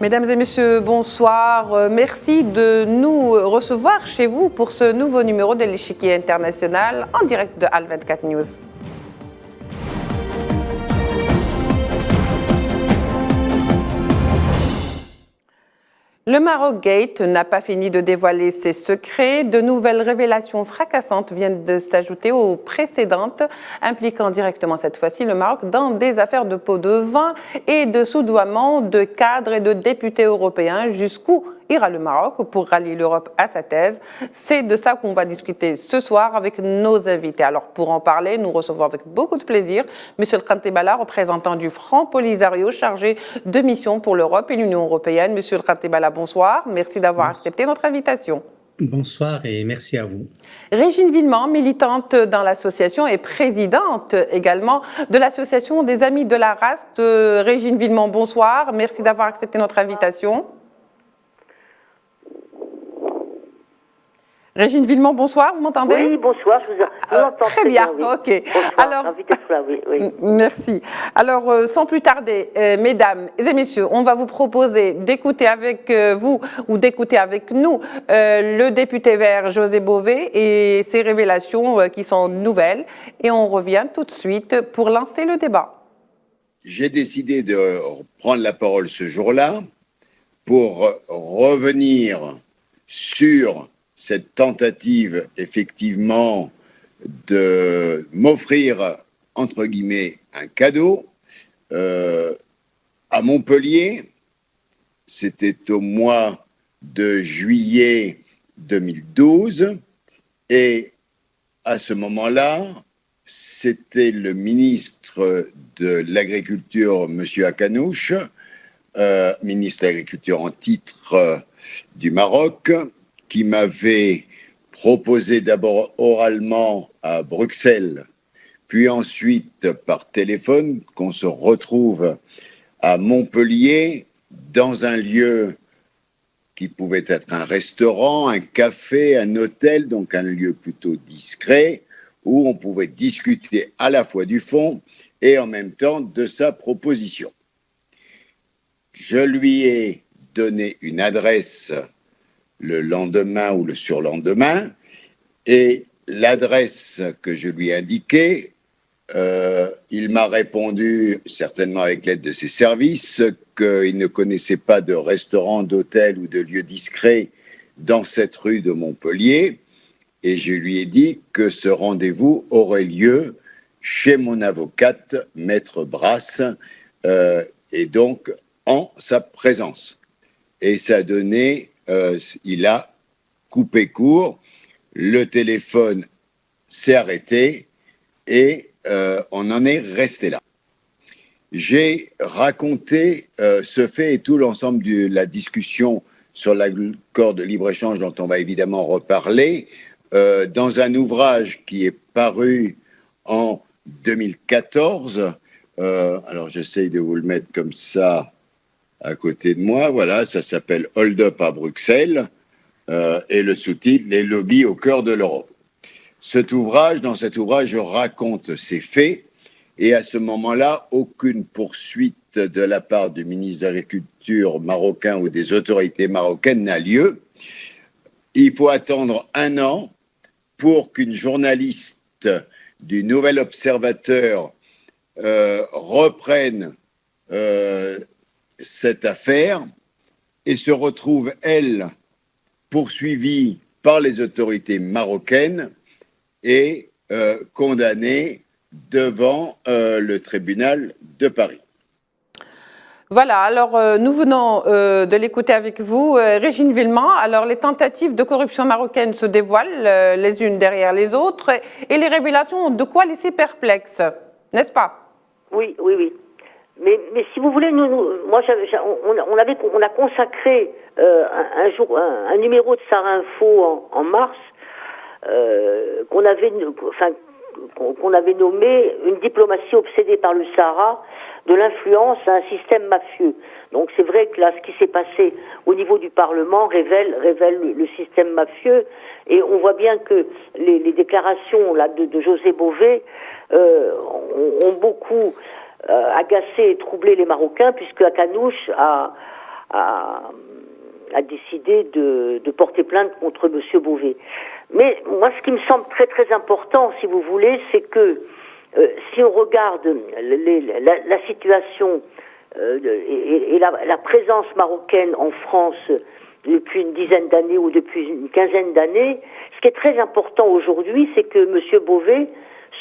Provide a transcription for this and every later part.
Mesdames et messieurs, bonsoir. Merci de nous recevoir chez vous pour ce nouveau numéro de l'Échiquier international en direct de HAL 24 News. Le Maroc Gate n'a pas fini de dévoiler ses secrets. De nouvelles révélations fracassantes viennent de s'ajouter aux précédentes, impliquant directement cette fois-ci le Maroc dans des affaires de pots de vin et de soudoiement de cadres et de députés européens. Jusqu'où ira le Maroc pour rallier l'Europe à sa thèse? C'est de ça qu'on va discuter ce soir avec nos invités. Alors pour en parler, nous recevons avec beaucoup de plaisir Monsieur El Kantebala, représentant du Front Polisario chargé de mission pour l'Europe et l'Union européenne. Monsieur El Kantebala, bonsoir. Merci d'avoir accepté notre invitation. Bonsoir et merci à vous. Régine Villemont, militante dans l'association et présidente également de l'association des Amis de la Race. Régine Villemont, bonsoir. Merci d'avoir accepté notre invitation. Régine Villemont, bonsoir, vous m'entendez? Oui, bonsoir, je vous entends très bien, oui. ok. Bonsoir, alors, oui. Merci. Alors, sans plus tarder, mesdames et messieurs, on va vous proposer d'écouter avec vous ou d'écouter avec nous le député vert José Bové et ses révélations qui sont nouvelles. Et on revient tout de suite pour lancer le débat. J'ai décidé de prendre la parole ce jour-là pour revenir sur cette tentative, effectivement, de m'offrir, entre guillemets, un cadeau à Montpellier. C'était au mois de juillet 2012. Et à ce moment-là, c'était le ministre de l'Agriculture, M. Akanouche, ministre de l'Agriculture en titre du Maroc, qui m'avait proposé d'abord oralement à Bruxelles, puis ensuite par téléphone, qu'on se retrouve à Montpellier dans un lieu qui pouvait être un restaurant, un café, un hôtel, donc un lieu plutôt discret, où on pouvait discuter à la fois du fond et en même temps de sa proposition. Je lui ai donné une adresse le lendemain ou le surlendemain, et l'adresse que je lui ai indiquée, il m'a répondu, certainement avec l'aide de ses services, qu'il ne connaissait pas de restaurant, d'hôtel ou de lieu discret dans cette rue de Montpellier, et je lui ai dit que ce rendez-vous aurait lieu chez mon avocate, Maître Brasse, et donc en sa présence. Et ça a donné... il a coupé court, le téléphone s'est arrêté et on en est resté là. J'ai raconté ce fait et tout l'ensemble de la discussion sur l'accord de libre-échange dont on va évidemment reparler dans un ouvrage qui est paru en 2014. Alors j'essaye de vous le mettre comme ça à côté de moi, voilà, ça s'appelle Hold Up à Bruxelles, et le sous-titre « Les lobbies au cœur de l'Europe ». Dans cet ouvrage, je raconte ces faits, et à ce moment-là, aucune poursuite de la part du ministre de l'Agriculture marocain ou des autorités marocaines n'a lieu. Il faut attendre 1 an pour qu'une journaliste du Nouvel Observateur reprenne cette affaire et se retrouve, elle, poursuivie par les autorités marocaines et condamnée devant le tribunal de Paris. Voilà, alors nous venons de l'écouter avec vous, Régine Villemont. Alors les tentatives de corruption marocaine se dévoilent les unes derrière les autres et les révélations ont de quoi laisser perplexe, n'est-ce pas? Oui. Mais si vous voulez, on a consacré un numéro de Sahara Info en mars qu'on avait nommé « Une diplomatie obsédée par le Sahara, de l'influence à un système mafieux ». Donc c'est vrai que là, ce qui s'est passé au niveau du Parlement révèle le système mafieux, et on voit bien que les déclarations là de José Bové ont beaucoup agacé et troublé les Marocains, puisque Akanouche a a décidé de porter plainte contre M. Beauvais. Mais moi, ce qui me semble très très important, si vous voulez, c'est que si on regarde la situation et la présence marocaine en France depuis une dizaine d'années ou depuis une quinzaine d'années, ce qui est très important aujourd'hui, c'est que M. Beauvais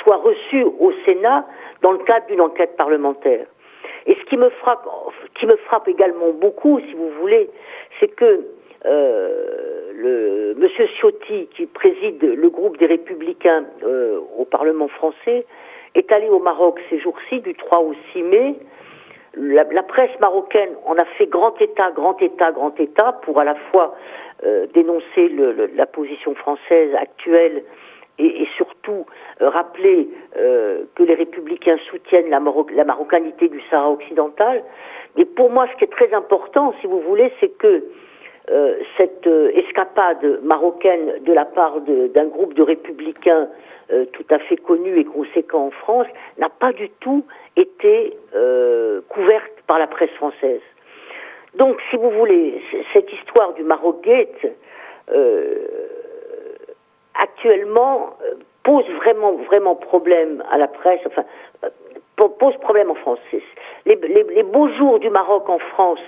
soit reçu au Sénat dans le cadre d'une enquête parlementaire. Et ce qui me frappe également beaucoup, si vous voulez, c'est que M. Ciotti, qui préside le groupe des Républicains au Parlement français, est allé au Maroc ces jours-ci, du 3 au 6 mai. La presse marocaine en a fait grand état pour à la fois dénoncer la position française actuelle et surtout rappeler que les Républicains soutiennent la marocanité du Sahara occidental. Mais pour moi, ce qui est très important, si vous voulez, c'est que cette escapade marocaine de la part d'un groupe de républicains tout à fait connu et conséquent en France n'a pas du tout été couverte par la presse française. Donc, si vous voulez, cette histoire du Maroc Gate actuellement pose vraiment problème à la presse, enfin pose problème en France. Les beaux jours du Maroc en France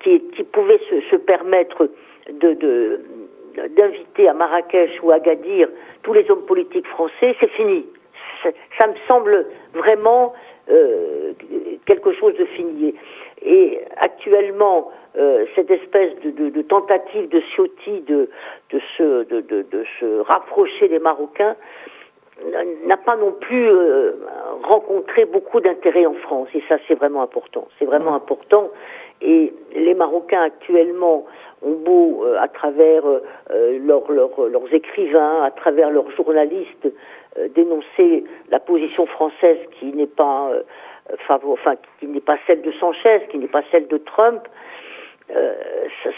qui pouvaient se permettre d'inviter à Marrakech ou à Agadir tous les hommes politiques français, c'est fini. Ça me semble vraiment quelque chose de fini. Et actuellement, cette espèce de tentative de Ciotti de se rapprocher des Marocains n'a pas non plus rencontré beaucoup d'intérêt en France. Et ça, c'est vraiment important. C'est vraiment important. Et les Marocains actuellement ont beau, à travers leurs écrivains, à travers leurs journalistes, dénoncer la position française qui n'est pas qui n'est pas celle de Sanchez, qui n'est pas celle de Trump,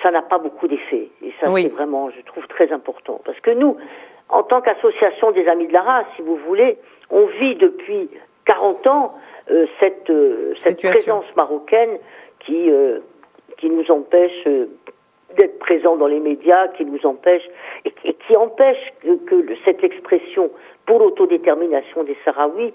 ça n'a pas beaucoup d'effet. Et ça, oui, c'est vraiment, je trouve, très important. Parce que nous, en tant qu'association des Amis de la Race, si vous voulez, on vit depuis 40 ans cette présence marocaine qui nous empêche d'être présents dans les médias, qui nous empêche et qui empêche que cette expression pour l'autodétermination des Sahraouis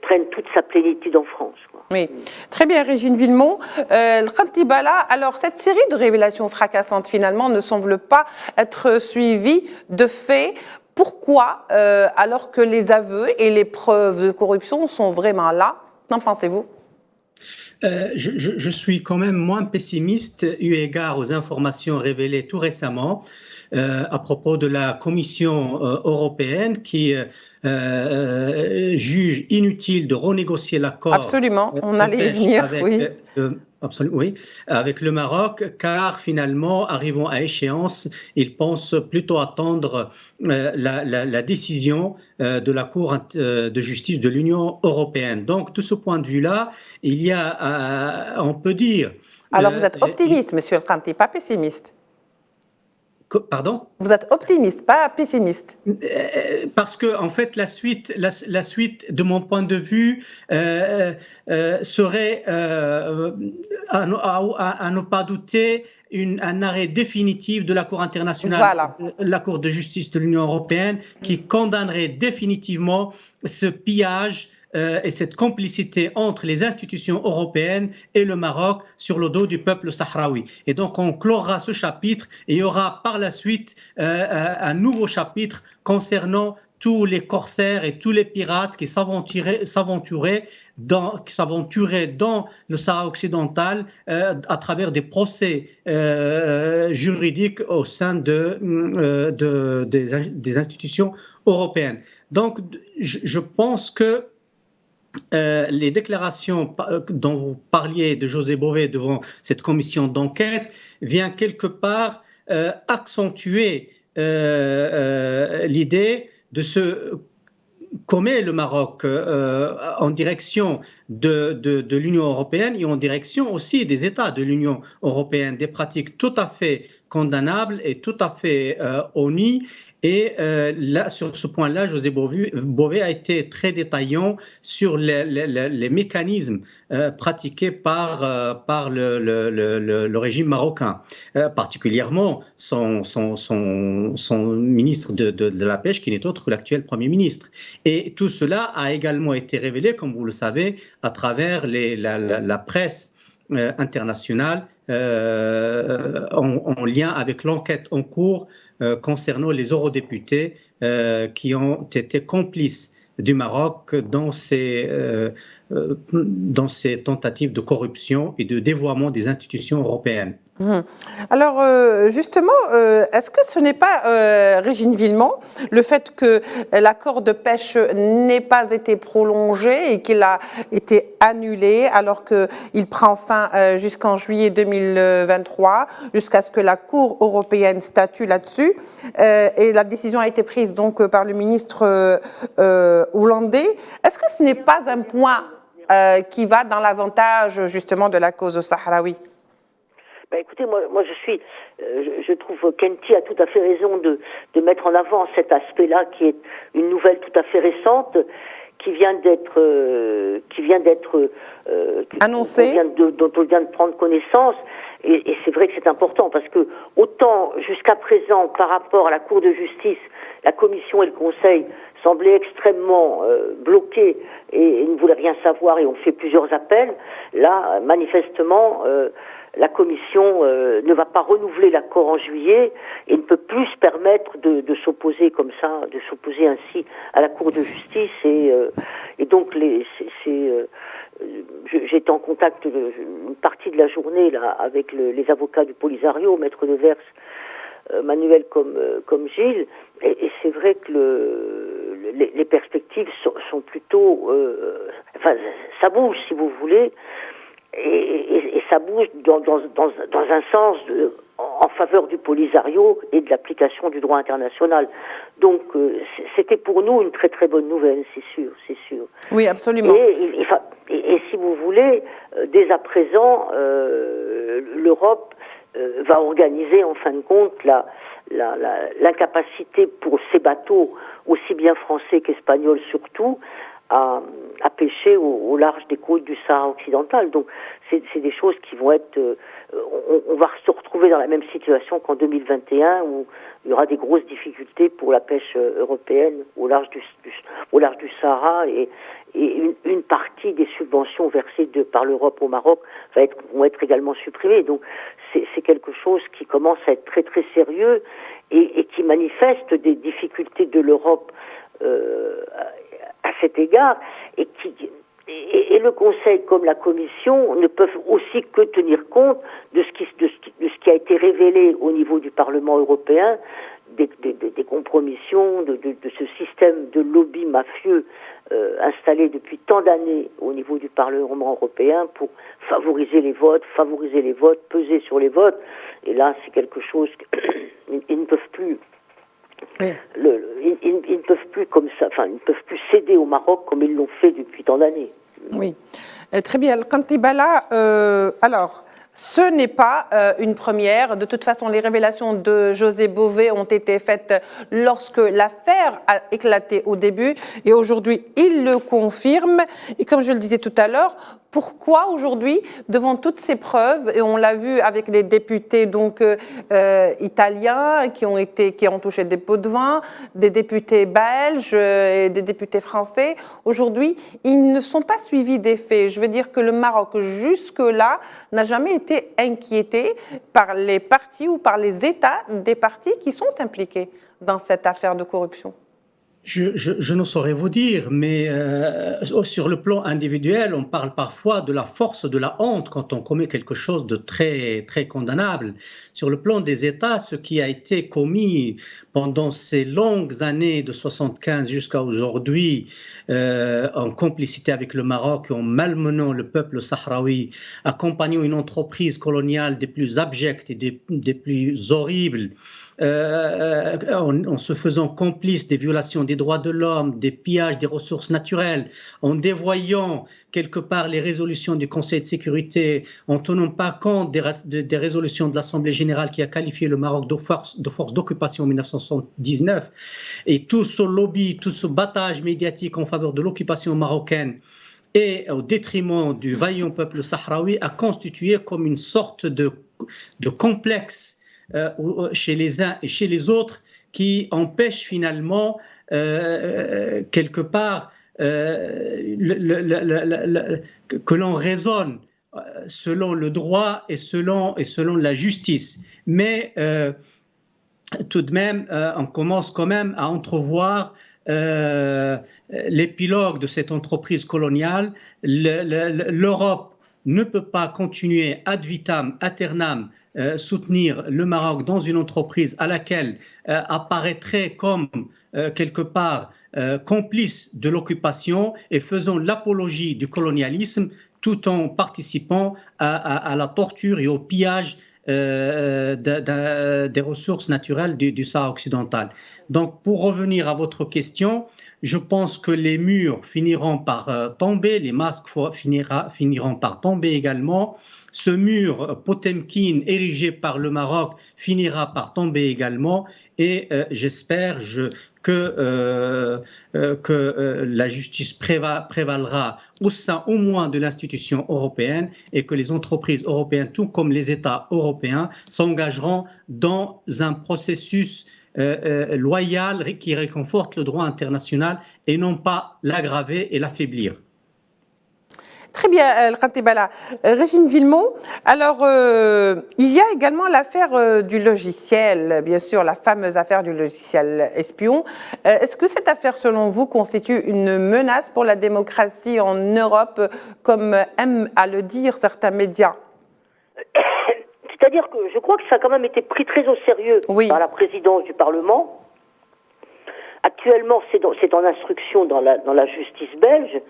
prenne toute sa plénitude en France. Quoi. Oui, très bien, Régine Villemont. Khatibala, alors cette série de révélations fracassantes finalement ne semble pas être suivie de fait. Pourquoi, alors que les aveux et les preuves de corruption sont vraiment là? Qu'en pensez-vous? Je suis quand même moins pessimiste eu égard aux informations révélées tout récemment à propos de la Commission européenne qui juge inutile de renégocier l'accord. Absolument, on allait y venir, oui. Absolument, oui, avec le Maroc, car finalement, arrivant à échéance, ils pensent plutôt attendre la décision de la Cour de justice de l'Union européenne. Donc, de ce point de vue-là, il y a, on peut dire... Alors, vous êtes optimiste, monsieur El Khanti, pas pessimiste. Pardon? Vous êtes optimiste, pas pessimiste. Parce que, en fait, la suite, de mon point de vue, serait, à ne pas douter, un arrêt définitif de la Cour internationale, voilà, la Cour de justice de l'Union européenne, qui condamnerait définitivement ce pillage et cette complicité entre les institutions européennes et le Maroc sur le dos du peuple sahraoui. Et donc on clora ce chapitre et il y aura par la suite un nouveau chapitre concernant tous les corsaires et tous les pirates qui s'aventuraient dans le Sahara occidental à travers des procès juridiques au sein des institutions européennes. Donc je pense que les déclarations dont vous parliez de José Bové devant cette commission d'enquête vient quelque part accentuer l'idée de ce qu'omet le Maroc en direction de l'Union européenne et en direction aussi des États de l'Union européenne, des pratiques tout à fait condamnable et tout à fait honni. Et là, sur ce point-là, José Bové a été très détaillant sur les mécanismes pratiqués par le régime marocain, particulièrement son ministre de la Pêche, qui n'est autre que l'actuel Premier ministre. Et tout cela a également été révélé, comme vous le savez, à travers la presse internationale en lien avec l'enquête en cours concernant les eurodéputés qui ont été complices du Maroc dans ces tentatives de corruption et de dévoiement des institutions européennes. Alors, justement, est-ce que ce n'est pas, Régine Villemont, le fait que l'accord de pêche n'ait pas été prolongé et qu'il a été annulé alors qu'il prend fin jusqu'en juillet 2023, jusqu'à ce que la Cour européenne statue là-dessus, et la décision a été prise donc par le ministre hollandais. Est-ce que ce n'est pas un point qui va dans l'avantage justement de la cause sahraoui? Écoutez, moi je trouve Kenty a tout à fait raison de mettre en avant cet aspect-là qui est une nouvelle tout à fait récente, qui vient d'être annoncée, dont on vient de prendre connaissance. Et c'est vrai que c'est important parce que autant jusqu'à présent par rapport à la Cour de justice, la Commission et le Conseil semblaient extrêmement bloqués et ne voulaient rien savoir et ont fait plusieurs appels. Là, manifestement, la Commission ne va pas renouveler l'accord en juillet et ne peut plus se permettre de s'opposer comme ça, de s'opposer ainsi à la Cour de justice. Et donc, j'étais en contact une partie de la journée là avec les avocats du Polisario, Maître Devers, Manuel comme Gilles, et c'est vrai que les perspectives sont plutôt... enfin, ça bouge, si vous voulez. Et ça bouge dans un sens en faveur du Polisario et de l'application du droit international. Donc c'était pour nous une très très bonne nouvelle, c'est sûr. Oui, absolument. Et si vous voulez, dès à présent, l'Europe va organiser en fin de compte l'incapacité pour ces bateaux, aussi bien français qu'espagnols surtout, à pêcher au large des côtes du Sahara occidental. Donc c'est des choses qui vont être... on va se retrouver dans la même situation qu'en 2021 où il y aura des grosses difficultés pour la pêche européenne au large du Sahara et une partie des subventions versées par l'Europe au Maroc vont être également supprimées. Donc c'est quelque chose qui commence à être très très sérieux et qui manifeste des difficultés de l'Europe à cet égard, et le Conseil comme la Commission ne peuvent aussi que tenir compte de ce qui a été révélé au niveau du Parlement européen, des compromissions, de ce système de lobby mafieux installé depuis tant d'années au niveau du Parlement européen pour favoriser les votes, peser sur les votes. Et là, c'est quelque chose qu'ils ne peuvent plus. Oui. Ils ne peuvent plus comme ça, enfin, ils ne peuvent plus céder au Maroc comme ils l'ont fait depuis tant d'années. Oui, très bien. Kantibala, alors, ce n'est pas une première. De toute façon, les révélations de José Bové ont été faites lorsque l'affaire a éclaté au début, et aujourd'hui, il le confirme. Et comme je le disais tout à l'heure, pourquoi aujourd'hui, devant toutes ces preuves, et on l'a vu avec les députés donc italiens qui ont touché des pots de vin, des députés belges et des députés français, aujourd'hui, ils ne sont pas suivis des faits. Je veux dire que le Maroc, jusque-là, n'a jamais été inquiété par les partis ou par les États des partis qui sont impliqués dans cette affaire de corruption. Je ne saurais vous dire, mais sur le plan individuel, on parle parfois de la force de la honte quand on commet quelque chose de très, très condamnable. Sur le plan des États, ce qui a été commis pendant ces longues années de 75 jusqu'à aujourd'hui, en complicité avec le Maroc, en malmenant le peuple sahraoui, accompagnant une entreprise coloniale des plus abjectes et des plus horribles, en se faisant complice des violations des des droits de l'homme, des pillages des ressources naturelles, en dévoyant quelque part les résolutions du Conseil de sécurité, en tenant pas compte des résolutions de l'Assemblée générale qui a qualifié le Maroc de force d'occupation en 1979, et tout ce lobby, tout ce battage médiatique en faveur de l'occupation marocaine et au détriment du vaillant peuple sahraoui a constitué comme une sorte de complexe chez les uns et chez les autres qui empêche finalement quelque part que l'on raisonne selon le droit et selon la justice. Mais tout de même, on commence quand même à entrevoir l'épilogue de cette entreprise coloniale. L'Europe ne peut pas continuer ad vitam aeternam soutenir le Maroc dans une entreprise à laquelle apparaîtrait comme quelque part complice de l'occupation et faisant l'apologie du colonialisme tout en participant à la torture et au pillage des ressources naturelles du Sahara occidental. Donc, pour revenir à votre question, je pense que les murs finiront par tomber, les masques finiront par tomber également. Ce mur Potemkin érigé par le Maroc finira par tomber également et j'espère que la justice prévalera au sein au moins de l'institution européenne et que les entreprises européennes, tout comme les États européens, s'engageront dans un processus loyal qui réconforte le droit international et non pas l'aggraver et l'affaiblir. Très bien, Al-Khatibala. Régine Villemot, alors il y a également l'affaire du logiciel, bien sûr, la fameuse affaire du logiciel espion. Est-ce que cette affaire, selon vous, constitue une menace pour la démocratie en Europe, comme aiment à le dire certains médias ? C'est-à-dire que je crois que ça a quand même été pris très au sérieux par la présidence du Parlement. Actuellement, c'est en instruction dans la justice belge.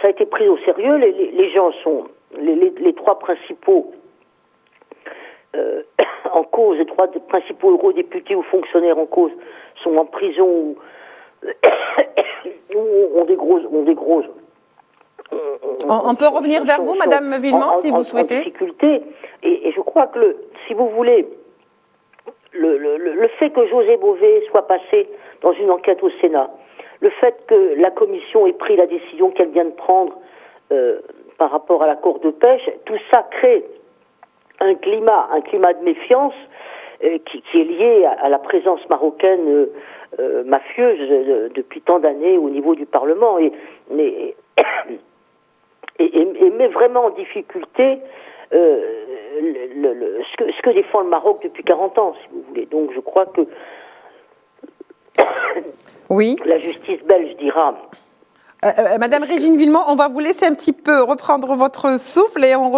Ça a été pris au sérieux. Les gens sont les trois principaux en cause, les trois principaux eurodéputés ou fonctionnaires en cause sont en prison ou ont des grosses. On peut revenir vers vous, Madame Villemot, si vous souhaitez. En difficulté. Et je crois que, si vous voulez, le fait que José Bové soit passé dans une enquête au Sénat, le fait que la Commission ait pris la décision qu'elle vient de prendre par rapport à l'accord de pêche, tout ça crée un climat de méfiance qui est lié à la présence marocaine mafieuse depuis tant d'années au niveau du Parlement et met vraiment en difficulté ce que défend le Maroc depuis 40 ans, si vous voulez. Donc je crois que la justice belge dira... Madame Régine Villemot, on va vous laisser un petit peu reprendre votre souffle et on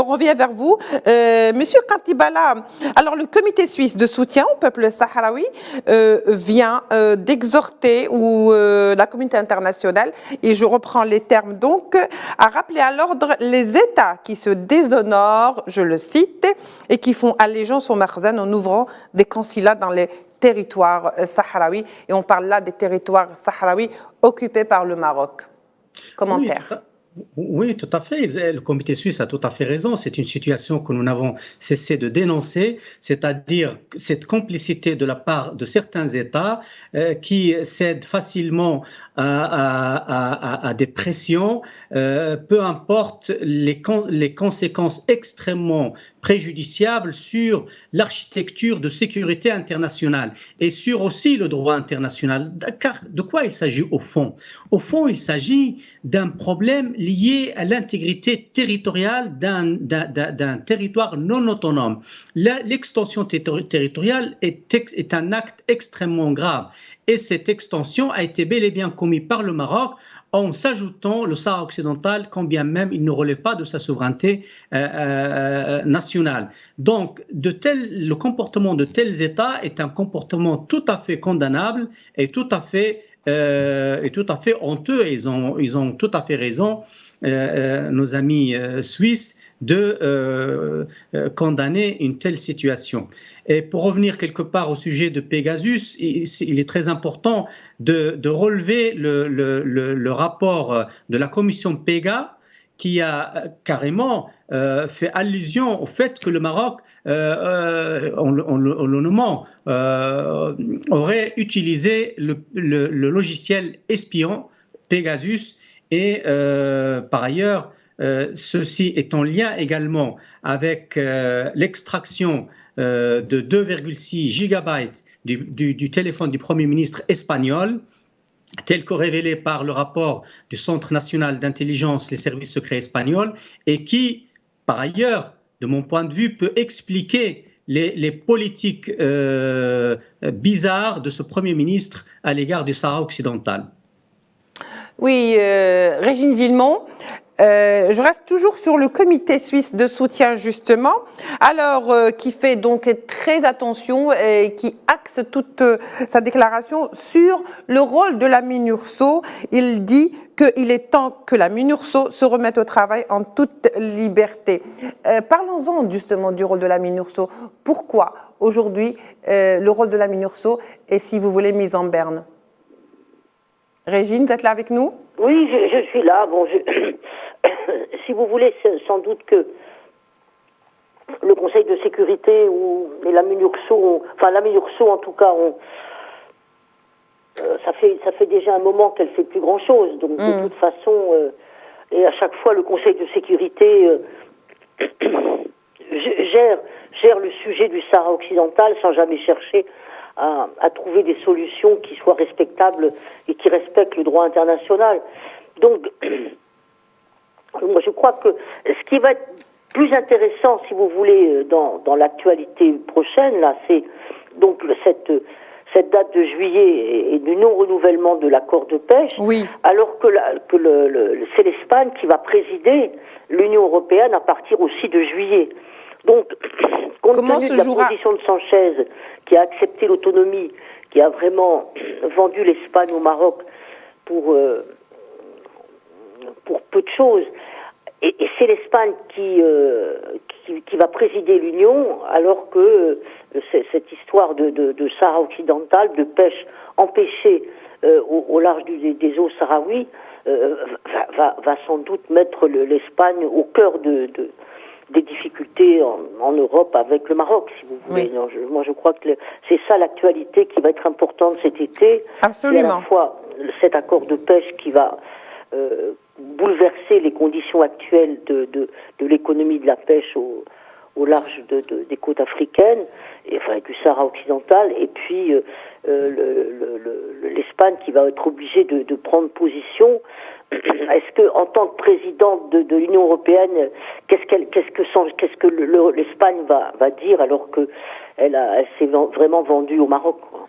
revient vers vous. Monsieur Khatibala, alors le comité suisse de soutien au peuple sahraoui vient d'exhorter la communauté internationale, et je reprends les termes donc, à rappeler à l'ordre les États qui se déshonorent, je le cite, et qui font allégeance au Makhzen en ouvrant des consulats dans les territoires sahraouis, et on parle là des territoires sahraouis occupés par le Maroc. Commentaire. Oui, tout à fait. Le comité suisse a tout à fait raison. C'est une situation que nous n'avons cessé de dénoncer, c'est-à-dire cette complicité de la part de certains États qui cèdent facilement à des pressions, peu importe les conséquences extrêmement préjudiciables sur l'architecture de sécurité internationale et sur aussi le droit international. Car de quoi il s'agit au fond ? Au fond, il s'agit d'un problème lié à l'intégrité territoriale d'un territoire non autonome. L'extension territoriale est un acte extrêmement grave et cette extension a été bel et bien commise par le Maroc en s'ajoutant le Sahara occidental, quand bien même il ne relève pas de sa souveraineté nationale. Donc, le comportement de tels États est un comportement tout à fait condamnable et tout à fait honteux. Ils ont tout à fait raison, nos amis suisses, de condamner une telle situation. Et pour revenir quelque part au sujet de Pegasus, il est très important de relever le rapport de la commission PEGA, qui a carrément fait allusion au fait que le Maroc, en le nommant, aurait utilisé le logiciel espion Pegasus, et par ailleurs, ceci est en lien également avec l'extraction de 2,6 gigabytes du téléphone du Premier ministre espagnol, tel que révélé par le rapport du Centre national d'intelligence, les services secrets espagnols, et qui, par ailleurs, de mon point de vue, peut expliquer les politiques bizarres de ce Premier ministre à l'égard du Sahara occidental. Oui, Régine Villemont, je reste toujours sur le comité suisse de soutien justement, alors qui fait donc très attention et qui axe toute sa déclaration sur le rôle de la MINURSO. Il dit qu'il est temps que la MINURSO se remette au travail en toute liberté. Parlons-en justement du rôle de la MINURSO. Pourquoi aujourd'hui le rôle de la MINURSO est, si vous voulez, mis en berne? Régine, vous êtes là avec nous? Oui, je suis là. Bon, si vous voulez, sans doute que le Conseil de sécurité et la MINURSO, enfin la MINURSO en tout cas, ça fait déjà un moment qu'elle fait plus grand chose. Donc de toute façon, et à chaque fois le Conseil de sécurité gère le sujet du Sahara occidental sans jamais chercher à trouver des solutions qui soient respectables et qui respectent le droit international. Donc, moi je crois que ce qui va être plus intéressant, si vous voulez, dans l'actualité prochaine, là, c'est donc cette date de juillet et du non-renouvellement de l'accord de pêche, oui, alors que c'est l'Espagne qui va présider l'Union européenne à partir aussi de juillet. Donc, compte tenu de la position de Sanchez, qui a accepté l'autonomie, qui a vraiment vendu l'Espagne au Maroc pour peu de choses, et c'est l'Espagne qui va présider l'Union, alors que cette histoire de Sahara occidental, de pêche empêchée au large des eaux sahraouis, va sans doute mettre l'Espagne au cœur des difficultés en Europe avec le Maroc, si vous voulez. Oui. Moi, je crois que c'est ça l'actualité qui va être importante cet été. Absolument. C'est à la fois cet accord de pêche qui va bouleverser les conditions actuelles de l'économie de la pêche au large des côtes africaines, et du Sahara occidental, et puis l'Espagne qui va être obligée de prendre position. Est-ce que, en tant que présidente de l'Union européenne, qu'est-ce que l'Espagne va dire alors que elle s'est vraiment vendue au Maroc, quoi.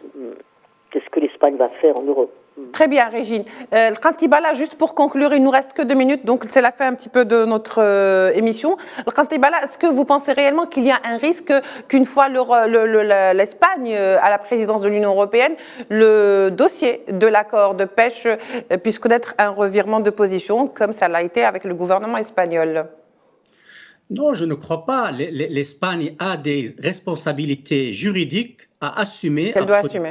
Qu'est-ce que l'Espagne va faire en Europe? Très bien, Régine. Le Kantibala, juste pour conclure, il nous reste que 2 minutes, donc c'est la fin un petit peu de notre émission. Le Kantibala, est-ce que vous pensez réellement qu'il y a un risque qu'une fois l'Espagne à la présidence de l'Union européenne, le dossier de l'accord de pêche puisse connaître un revirement de position, comme ça l'a été avec le gouvernement espagnol? Non, je ne crois pas. L'Espagne a des responsabilités juridiques à assumer. Elle doit assumer.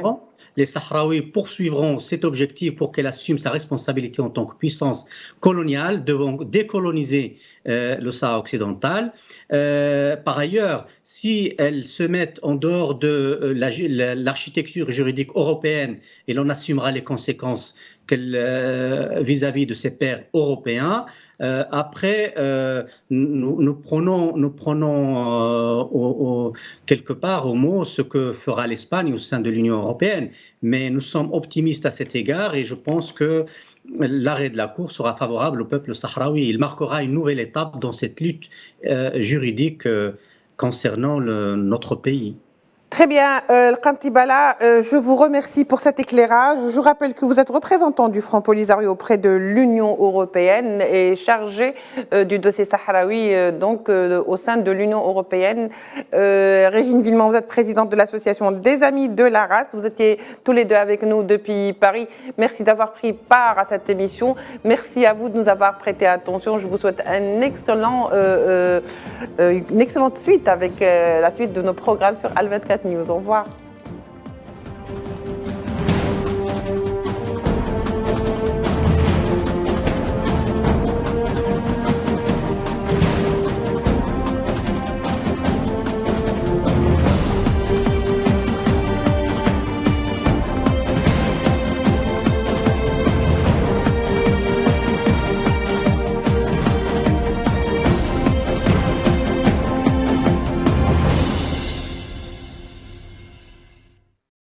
Les Sahraouis poursuivront cet objectif pour qu'elle assume sa responsabilité en tant que puissance coloniale, devant décoloniser le Sahara occidental. Par ailleurs, si elles se mettent en dehors de l'architecture juridique européenne, elle en assumera les conséquences vis-à-vis de ses pairs européens. Après, nous prenons quelque part au mot ce que fera l'Espagne au sein de l'Union européenne. Mais nous sommes optimistes à cet égard et je pense que l'arrêt de la Cour sera favorable au peuple sahraoui. Il marquera une nouvelle étape dans cette lutte juridique concernant notre pays. Très bien, Kantibala, je vous remercie pour cet éclairage. Je rappelle que vous êtes représentant du Front Polisario auprès de l'Union européenne et chargé du dossier sahraoui au sein de l'Union européenne. Régine Villemont, vous êtes présidente de l'association des Amis de la Race. Vous étiez tous les deux avec nous depuis Paris. Merci d'avoir pris part à cette émission. Merci à vous de nous avoir prêté attention. Je vous souhaite une excellente suite avec la suite de nos programmes sur Al 24 News. Au revoir.